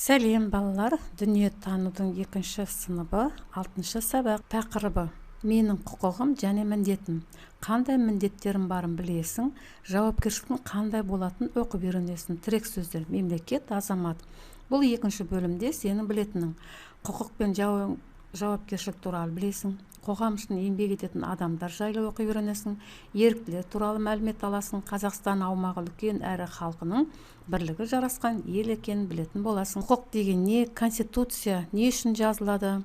Сәлем балалар, дүние танудың екінші сыныбы 6-шы сабақ тақырыбы. Менің құқығым және міндетім. Қандай міндеттерім барын білесің, жауапкершіліктің қандай болатын оқып үйренесің. Тірек сөздер: мемлекет, азамат. Бұл екінші бөлімде сенің білетінің. Құқық пен жауапкершілік туралы білесің. Қоғам үшін еңбек ететін адамдар жайлы оқып үйренесің. Еріктілер туралы мәлімет аласың. Қазақстан аумағы үлкен әрі халқының бірлігі жарасқан ел екенін білетін боласың. Құқық деген не? Конституция не үшін жазылады?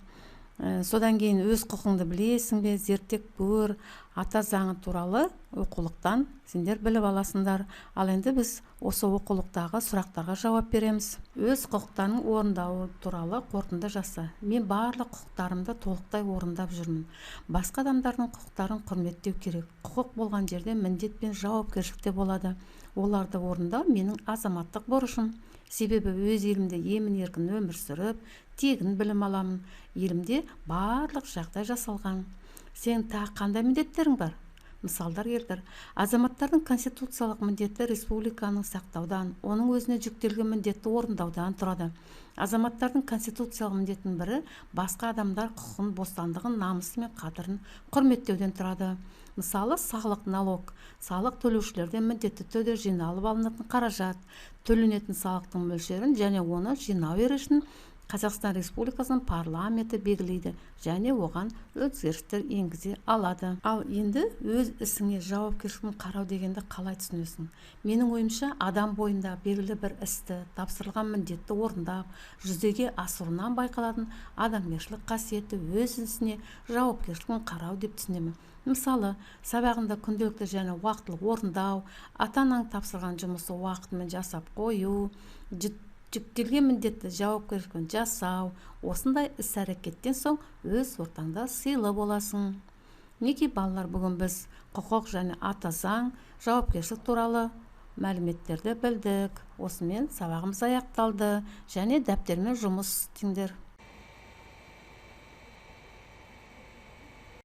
Содан кейін өз құқыңды білесің бе? Зерттеп көр. Ата заңы туралы оқулықтан сендер біліп аласыңдар. Ал енді біз осы оқулықтағы сұрақтарға жауап береміз. Өз құқықтарының орындауы туралы қорытынды жаса. Мен барлық құқықтарымды толықтай орындап жүрмін. Басқа адамдардың құқықтарын құрметтеу керек. Құқық болған жерде міндет пен жауапкершілік те болады. Оларды орындау менің азаматтық борышым. Себебі өз елімде емін-еркін өмір сүріп, тегін білім аламын. Елімде барлық жағдай жасалған. Сен тағы қандай міндеттерің бар? Мысалдар келтір. Азаматтардың конституциялық міндеті республиканың сақтаудан, оның өзіне жүктелген міндетті орындаудан тұрады. Азаматтардың конституциялық міндетінің бірі басқа адамдар құқығын, бостандығын, намысы мен қадірін құрметтеуден тұрады. Мысалы, салық, налог. Салық төлеушілерден міндетті түрде жиналып алынатын қаражат, төленетін салықтың мөлшерін және оны жинау ережесін Қазақстан Республикасының парламенті белгілейді және оған өзгерістер енгізе алады. Ал енді өз ісіңе жауапкершілігін қарау дегенді қалай түсінесің? Менің ойымша, адам бойында белгілі бір істі, тапсырылған міндетті орындап, жүзеге асыруынан байқалатын адамгершілік қасиеті өз ісіне жауапкершілігін қарау деп түсінемін. Мысалы, сабағында күнделікті және уақытылы орындау, ата-анаң тапсырған жұмысы уақытымен жасап қою, жүктелген міндетті жауапкершілікпен жасау. Осындай іс-әрекеттен соң өз ортаңда сыйлы боласың. Неге балалар, бүгін біз құқық және ата заң, жауапкершілік туралы мәліметтерді білдік. Осымен сабағымыз аяқталды және дәптермен жұмыс істеңдер.